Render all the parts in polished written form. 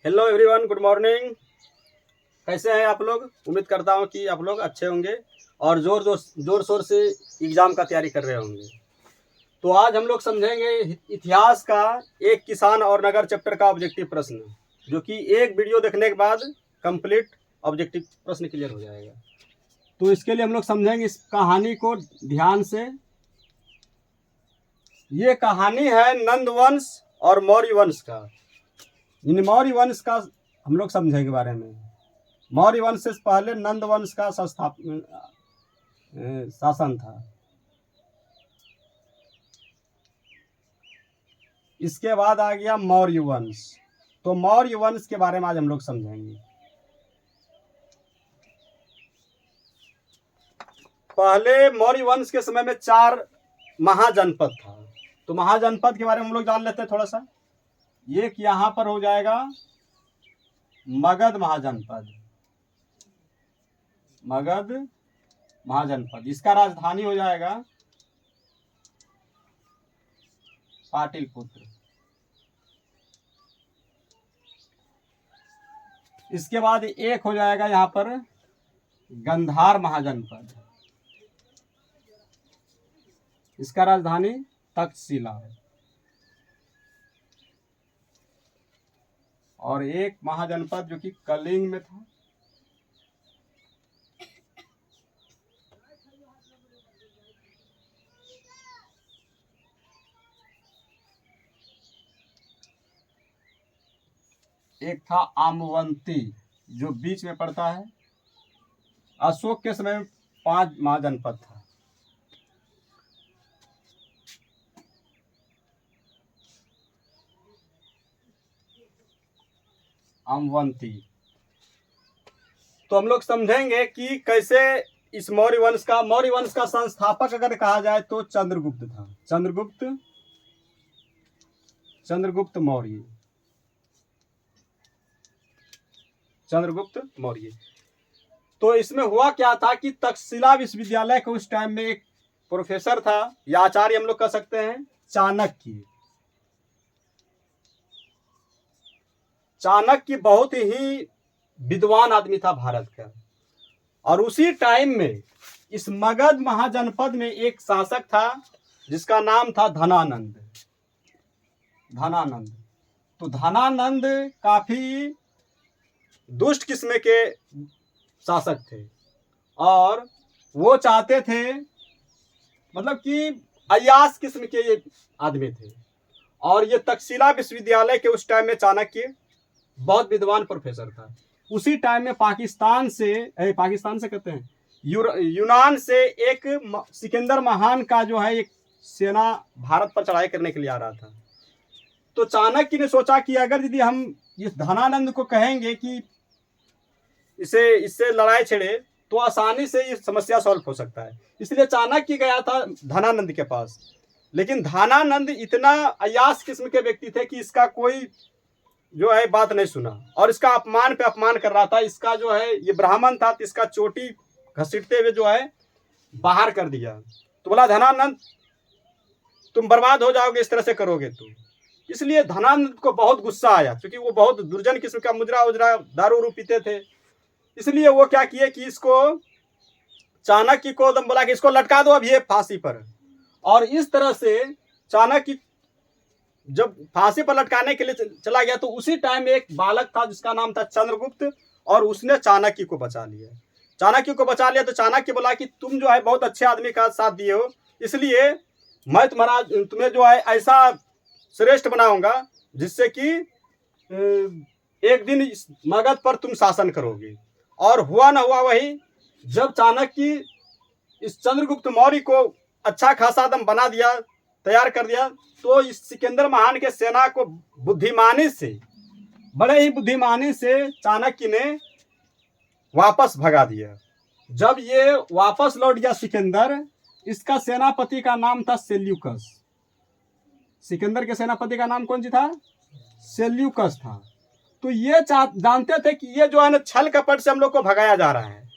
Hello everyone, good morning. कैसे हैं आप लोग? उम्मीद करता हूं कि आप लोग अच्छे होंगे और जोर शोर से एग्ज़ाम का तैयारी कर रहे होंगे। तो आज हम लोग समझेंगे इतिहास का एक किसान और नगर चैप्टर का ऑब्जेक्टिव प्रश्न, जो कि एक वीडियो देखने के बाद कंप्लीट ऑब्जेक्टिव प्रश्न क्लियर हो जाएगा। तो इसके लिए हम लोग समझेंगे इस कहानी को ध्यान से। ये कहानी है नंद वंश और मौर्य वंश का। इन मौर्य वंश का हम लोग समझेंगे बारे में। मौर्य वंश से पहले नंद वंश का शासन था। इसके बाद आ गया मौर्य वंश। तो मौर्य वंश के बारे में आज हम लोग समझेंगे। पहले मौर्य वंश के समय में 4 महाजनपद था। तो महाजनपद के बारे में हम लोग जान लेते हैं थोड़ा सा। एक यहाँ पर हो जाएगा मगध महाजनपद। मगध महाजनपद, इसका राजधानी हो जाएगा पाटलिपुत्र। इसके बाद एक हो जाएगा यहाँ पर गंधार महाजनपद। इसका राजधानी तक्षशिला है। और एक महाजनपद जो कि कलिंग में था। एक था आमवंती जो बीच में पड़ता है। अशोक के समय में 5 महाजनपद था। आमवंती। तो हम लोग समझेंगे कि कैसे इस मौर्य वंश का संस्थापक अगर कहा जाए तो चंद्रगुप्त था। चंद्रगुप्त मौर्य। तो इसमें हुआ क्या था कि तक्षशिला विश्वविद्यालय के उस टाइम में एक प्रोफेसर था या आचार्य हम लोग कह सकते हैं, चाणक्य बहुत ही विद्वान आदमी था भारत का। और उसी टाइम में इस मगध महाजनपद में एक शासक था जिसका नाम था धनानंद। तो धनानंद काफी दुष्ट किस्म के शासक थे और वो चाहते थे, मतलब कि अय्याश किस्म के ये आदमी थे। और ये तक्षशिला विश्वविद्यालय के उस टाइम में चाणक्य बहुत विद्वान प्रोफेसर था। उसी टाइम में पाकिस्तान से कहते हैं, यूनान से एक सिकंदर महान का जो है एक सेना भारत पर चढ़ाई करने के लिए आ रहा था। तो चाणक्य ने सोचा कि अगर यदि हम इस धनानंद को कहेंगे कि इससे लड़ाई छेड़े तो आसानी से ये समस्या सॉल्व हो सकता है। इसलिए चाणक्य गया था धनानंद के पास। लेकिन धनानंद इतना अय्याश किस्म के व्यक्ति थे कि इसका कोई जो है बात नहीं सुना और इसका अपमान पे अपमान कर रहा था। इसका जो है, ये ब्राह्मण था तो इसका चोटी घसीटते हुए जो है बाहर कर दिया। तो बोला, धनानंद तुम बर्बाद हो जाओगे इस तरह से करोगे तो। इसलिए धनानंद को बहुत गुस्सा आया, क्योंकि वो बहुत दुर्जन किस्म का मुजरा उजरा दारू उरू पीते थे। इसलिए वो क्या किए कि इसको, चाणक्य को एकदम बोला कि इसको लटका दो अब ये फांसी पर। और इस तरह से चाणक्य जब फांसी पर लटकाने के लिए चला गया तो उसी टाइम में एक बालक था जिसका नाम था चंद्रगुप्त, और उसने चाणक्य को बचा लिया। तो चाणक्य बोला कि तुम जो है बहुत अच्छे आदमी का साथ दिए हो, इसलिए मैं तुम्हें जो है ऐसा श्रेष्ठ बनाऊंगा जिससे कि एक दिन इस मगध पर तुम शासन करोगे। और हुआ ना हुआ वही। जब चाणक्य इस चंद्रगुप्त मौर्य को अच्छा खासा दम बना दिया, तैयार कर दिया, तो इस सिकंदर महान के सेना को बड़े ही बुद्धिमानी से चाणक्य ने वापस भगा दिया। जब ये वापस लौट गया सिकंदर, इसका सेनापति का नाम था सेल्यूकस। सिकंदर के सेनापति का नाम कौन सी था? सेल्यूकस था। तो ये जानते थे कि ये जो है ना, छल कपट से हम लोग को भगाया जा रहा है,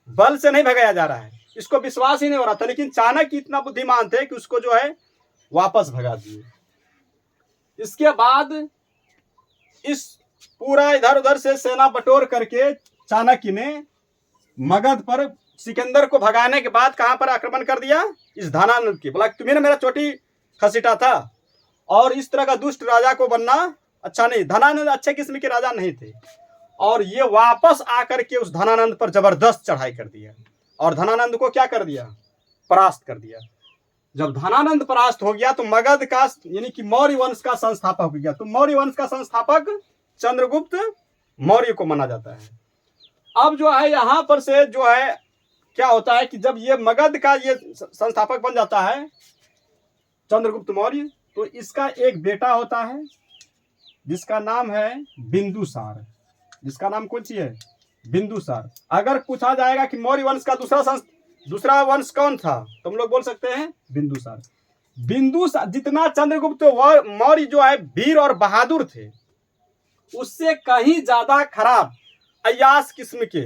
बल से नहीं भगाया जा रहा है। इसको विश्वास ही नहीं हो रहा था। लेकिन चाणक्य इतना बुद्धिमान थे कि उसको जो है वापस भगा दिए। इसके बाद इस पूरा इधर उधर से सेना बटोर करके चाणक्य ने मगध पर सिकंदर को भगाने के बाद कहां पर आक्रमण कर दिया? इस धनानंद की। बोला तुम्हें मेरा चोटी खसीटा था और इस तरह का दुष्ट राजा को बनना अच्छा नहीं। धनानंद अच्छे किस्म के राजा नहीं थे और ये वापस आकर के उस धनानंद पर जबरदस्त चढ़ाई कर दिया और धनानंद को क्या कर दिया? परास्त कर दिया। जब धनानंद परास्त हो गया तो मगध का यानी कि मौर्य वंश का संस्थापक हो गया। तो मौर्य वंश का संस्थापक चंद्रगुप्त मौर्य को माना जाता है। अब जो है यहां पर से जो है क्या होता है कि जब ये मगध का ये संस्थापक बन जाता है चंद्रगुप्त मौर्य, तो इसका एक बेटा होता है जिसका नाम है बिंदुसार। जिसका नाम कौन सी है? बिंदुसार। अगर पूछा जाएगा कि मौर्य वंश का दूसरा वंश कौन था तो हम लोग बोल सकते हैं बिंदुसार। बिंदुसार जितना चंद्रगुप्त मौर्य जो है वीर और बहादुर थे, उससे कहीं ज्यादा खराब अय्याश किस्म के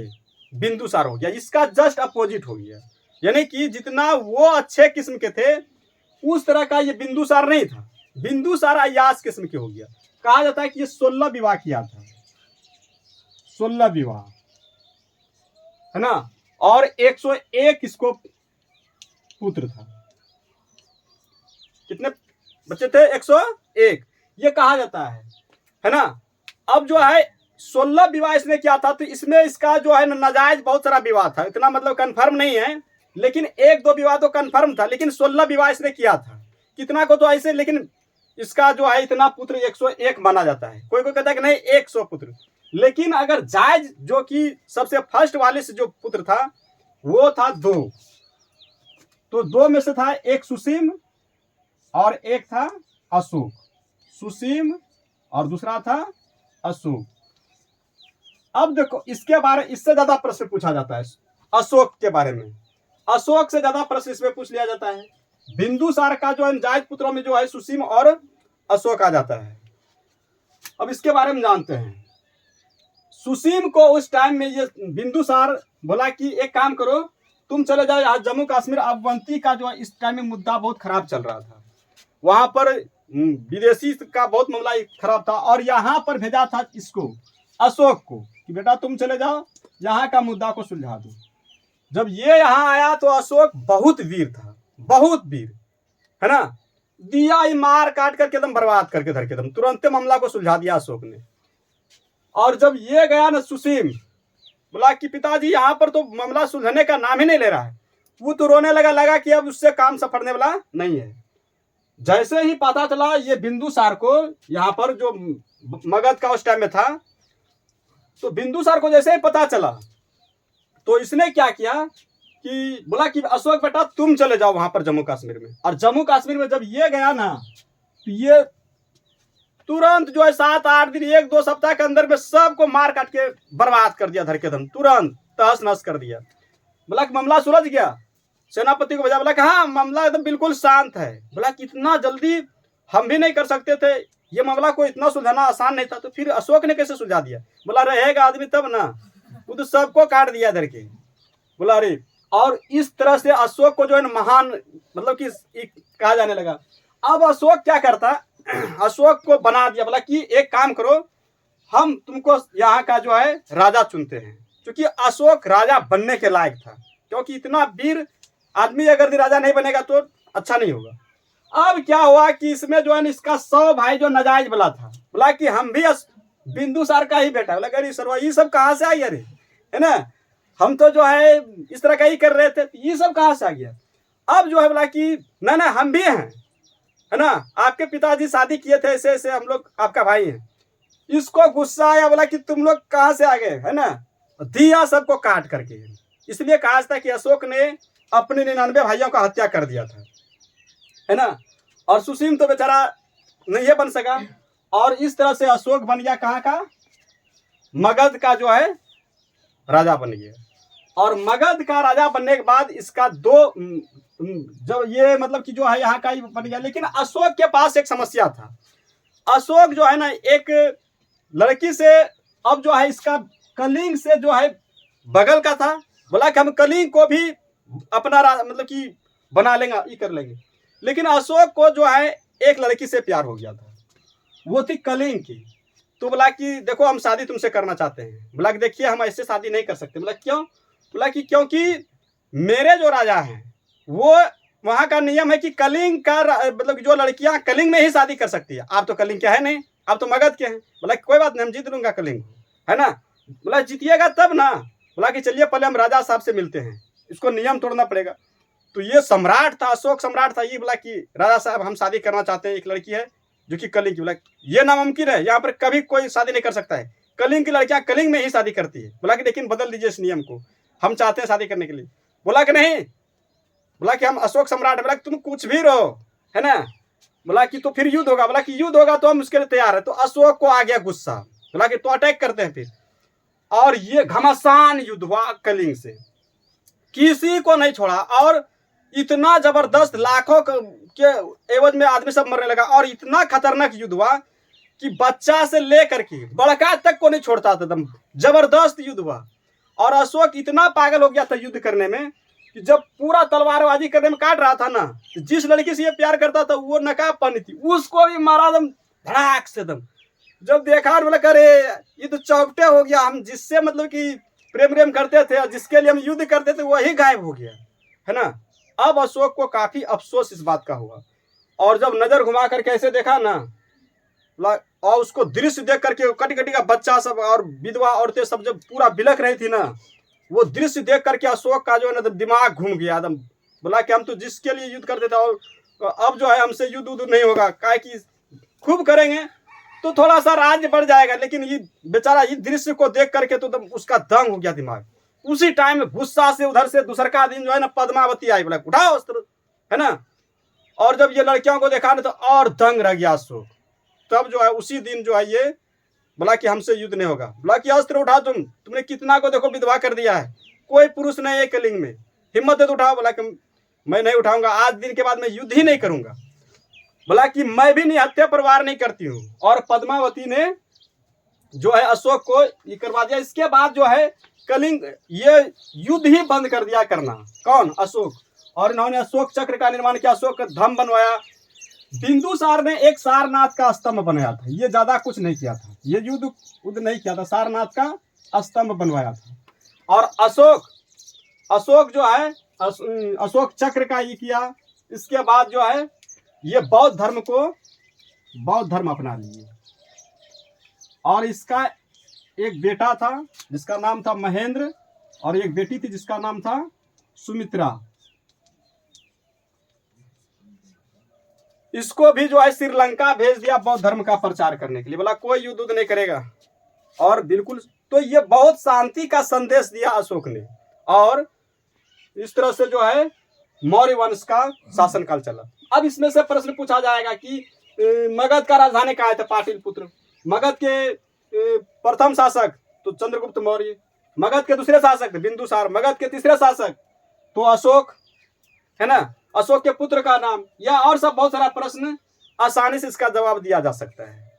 बिंदुसार हो गया। इसका जस्ट अपोजिट हो गया। यानी कि जितना वो अच्छे किस्म के थे उस तरह का ये बिंदुसार नहीं था। बिंदुसार अय्याश किस्म के हो गया। कहा जाता है कि ये 16 विवाह किया था। 16 विवाह है ना, और 101 इसको पुत्र था। कितने बच्चे थे? 101 ये कहा जाता है ना। अब जो है 16 विवाह इसने किया था, तो इसमें इसका जो है नाजायज बहुत सारा विवाह था। इतना मतलब कंफर्म नहीं है, लेकिन 1-2 विवाह तो कंफर्म था, लेकिन 16 विवाह इसने किया था। कितना को तो ऐसे, लेकिन इसका जो है इतना पुत्र 101 माना जाता है। कोई कोई कहता है कि नहीं 100 पुत्र, लेकिन अगर जायज जो कि सबसे फर्स्ट वाले से जो पुत्र था वो था 2। तो 2 में से था एक सुसीम और एक था अशोक। सुसीम और दूसरा था अशोक। अब देखो इसके बारे इससे ज्यादा प्रश्न पूछा जाता है अशोक के बारे में। अशोक से ज्यादा प्रश्न इसमें पूछ लिया जाता है। बिंदुसार का जो जायज पुत्रों में जो है सुसीम और अशोक आ जाता है। अब इसके बारे में जानते हैं। सुसीम को उस टाइम में ये बिंदुसार बोला कि एक काम करो, तुम चले जाओ यहाँ जम्मू कश्मीर। अवंती का जो है इस टाइम में मुद्दा बहुत खराब चल रहा था, वहां पर विदेशी का बहुत मामला खराब था, और यहाँ पर भेजा था इसको अशोक को कि बेटा तुम चले जाओ यहाँ का मुद्दा को सुलझा दो। जब ये यहाँ आया तो अशोक बहुत वीर था, बहुत वीर है ना। दिया ही मार काट करके एकदम बर्बाद करके धर के एकदम तुरंत मामला को सुलझा दिया अशोक ने। और जब ये गया ना सुसीम, बोला कि पिताजी यहाँ पर तो मामला सुलझने का नाम ही नहीं ले रहा है, वो तो रोने लगा कि अब उससे काम सफरने वाला नहीं है। जैसे ही पता चला ये बिंदुसार को यहाँ पर जो मगध का उस टाइम में था, तो बिंदुसार को जैसे ही पता चला तो इसने क्या किया कि बोला कि अशोक बेटा तुम चले जाओ वहां पर जम्मू कश्मीर में। और जम्मू कश्मीर में जब ये गया ना तो ये तुरंत जो है 7-8 दिन 1-2 सप्ताह के अंदर में सबको मार काट के बर्बाद कर दिया, धर के दम तुरंत तहस नहस कर दिया। बोला कि मामला सुलझ गया। सेनापति को भेजा, बोला कि हाँ मामला एकदम बिल्कुल शांत है। बोला कि इतना जल्दी हम भी नहीं कर सकते थे, ये मामला को इतना सुलझाना आसान नहीं था। तो फिर अशोक ने कैसे सुलझा दिया? बोला रहेगा आदमी तब ना, वो तो सबको काट दिया धर के। बोला अरे, और इस तरह से अशोक को जो है महान मतलब कि कहा जाने लगा। अब अशोक क्या करता, अशोक को बना दिया, बोला कि एक काम करो हम तुमको यहाँ का जो है राजा चुनते हैं। क्योंकि अशोक राजा बनने के लायक था, क्योंकि इतना वीर आदमी अगर राजा नहीं बनेगा तो अच्छा नहीं होगा। अब क्या हुआ कि इसमें जो है इसका 100 भाई जो नाजायज वाला था, बोला कि हम भी बिंदुसार का ही बेटा। बोला अरे सरवा ये सब कहाँ से आई? अरे है ना, हम तो जो है इस तरह का ही कर रहे थे, ये सब कहाँ से आ गया? अब जो है बोला कि ना हम भी हैं, है ना, आपके पिताजी शादी किए थे ऐसे ऐसे, हम लोग आपका भाई हैं। इसको गुस्सा आया, बोला कि तुम लोग कहाँ से आ गए, है ना, दिया सबको काट करके। इसलिए कहा था कि अशोक ने अपने 99 भाइयों का हत्या कर दिया था, है ना। और सुसीम तो बेचारा नहीं बन सका, और इस तरह से अशोक बन गया कहाँ का? मगध का जो है राजा बन गया। और मगध का राजा बनने के बाद इसका 2 जब ये मतलब कि जो है यहाँ का ही बन गया। लेकिन अशोक के पास एक समस्या था। अशोक जो है ना एक लड़की से, अब जो है इसका कलिंग से जो है बगल का था, बोला कि हम कलिंग को भी अपना मतलब कि बना लेंगे, ये कर लेंगे। लेकिन अशोक को जो है एक लड़की से प्यार हो गया था, वो थी कलिंग की। तो बोला कि देखो हम शादी तुमसे करना चाहते हैं। बोला कि देखिए हम ऐसे शादी नहीं कर सकते। बोला क्यों? बोला कि क्योंकि मेरे जो राजा हैं वो वहाँ का नियम है कि कलिंग का मतलब जो लड़कियाँ कलिंग में ही शादी कर सकती है। आप तो कलिंग के है नहीं, आप तो मगध के हैं। बोला कोई बात नहीं, हम जीत लूंगा कलिंग, है ना। बोला जीतिएगा तब ना। बोला कि चलिए पहले हम राजा साहब से मिलते हैं, इसको नियम तोड़ना पड़ेगा। तो ये सम्राट था, अशोक सम्राट था। ये बोला कि राजा साहब हम शादी करना चाहते हैं, एक लड़की है जो कि कलिंग की। बोला ये नामुमकिन है, यहाँ पर कभी कोई शादी नहीं कर सकता है, कलिंग की लड़कियां कलिंग में ही शादी करती है। बोला कि लेकिन बदल दीजिए इस नियम को, हम चाहते हैं शादी करने के लिए। बोला कि नहीं, बोला कि हम अशोक सम्राट है। बोला कि तुम कुछ भी रहो, है ना। बोला कि तो फिर युद्ध होगा। बोला कि युद्ध होगा तो हम उसके लिए तैयार है। तो अशोक को आ गया गुस्सा। बोला कि तो अटैक करते हैं फिर। और ये घमासान युद्ध हुआ कलिंग से, किसी को नहीं छोड़ा। और इतना जबरदस्त, लाखों के एवज में आदमी सब मरने लगा। और इतना खतरनाक युद्ध हुआ कि बच्चा से लेकर के बड़का तक को नहीं छोड़ता था। एकदम जबरदस्त युद्ध हुआ। और अशोक इतना पागल हो गया था युद्ध करने में कि जब पूरा तलवारबाजी करने में काट रहा था ना, तो जिस लड़की से ये प्यार करता था वो नकाब पहनी थी, उसको भी मारा दम धड़ाक से दम। जब देखा बोला अरे ये तो चौपटे हो गया, हम जिससे मतलब कि प्रेम करते थे, जिसके लिए हम युद्ध करते थे, वही गायब हो गया, है ना। अब अशोक को काफी अफसोस इस बात का हुआ। और जब नजर घुमा कर कैसे देखा ना, और उसको दृश्य देख करके कटी कटी का बच्चा सब और विधवा औरतें सब जब पूरा बिलख रही थी ना, वो दृश्य देख करके अशोक का जो है ना दिमाग घूम गया एकदम। बोला कि हम तो जिसके लिए युद्ध करते थे, और अब जो है हमसे युद्ध उद्ध नहीं होगा, काहे कि खूब करेंगे तो थोड़ा सा राज्य बढ़ जाएगा, लेकिन ये बेचारा इस दृश्य को देख करके तो उसका दंग हो गया दिमाग। उसी टाइम में गुस्सा से उधर से दूसर का दिन जो है ना पद्मावती आई। बोला उठाओ अस्त्र, है ना। और जब ये लड़कियों को देखा ना तो और दंग रह गया अशोक। तब जो है उसी दिन जो है ये बोला कि हमसे युद्ध नहीं होगा। बोला कि अस्त्र उठा, तुमने कितना को देखो विधवा कर दिया है, कोई पुरुष नहीं है कलिंग में, हिम्मत है तो उठाओ। बोला कि मैं नहीं उठाऊंगा, आज दिन के बाद मैं युद्ध ही नहीं करूंगा। बोला कि मैं भी निहत्या पर वार नहीं करती हूँ। और पद्मावती ने जो है अशोक को ये करवा दिया। इसके बाद जो है कलिंग ये युद्ध ही बंद कर दिया करना, कौन? अशोक। और इन्होंने अशोक चक्र का निर्माण किया, अशोक का धम बनवाया। बिंदुसार ने एक सारनाथ का स्तंभ बनाया था, ये ज्यादा कुछ नहीं किया था, ये युद्ध नहीं किया था, सारनाथ का स्तंभ बनवाया था। और अशोक जो है अशोक चक्र का ये किया। इसके बाद जो है ये बौद्ध धर्म अपना लिए। और इसका एक बेटा था जिसका नाम था महेंद्र, और एक बेटी थी जिसका नाम था सुमित्रा। इसको भी जो है श्रीलंका भेज दिया बौद्ध धर्म का प्रचार करने के लिए। बोला कोई युद्ध नहीं करेगा, और बिल्कुल। तो ये बहुत शांति का संदेश दिया अशोक ने। और इस तरह से जो है मौर्य वंश का शासनकाल चला। अब इसमें से प्रश्न पूछा जाएगा कि मगध का राजधानी कहाँ था? पाटलिपुत्र। मगध के प्रथम शासक तो चंद्रगुप्त मौर्य, मगध के दूसरे शासक बिंदुसार, मगध के तीसरे शासक तो अशोक, है ना। अशोक के पुत्र का नाम, या और सब बहुत सारा प्रश्न आसानी से इसका जवाब दिया जा सकता है।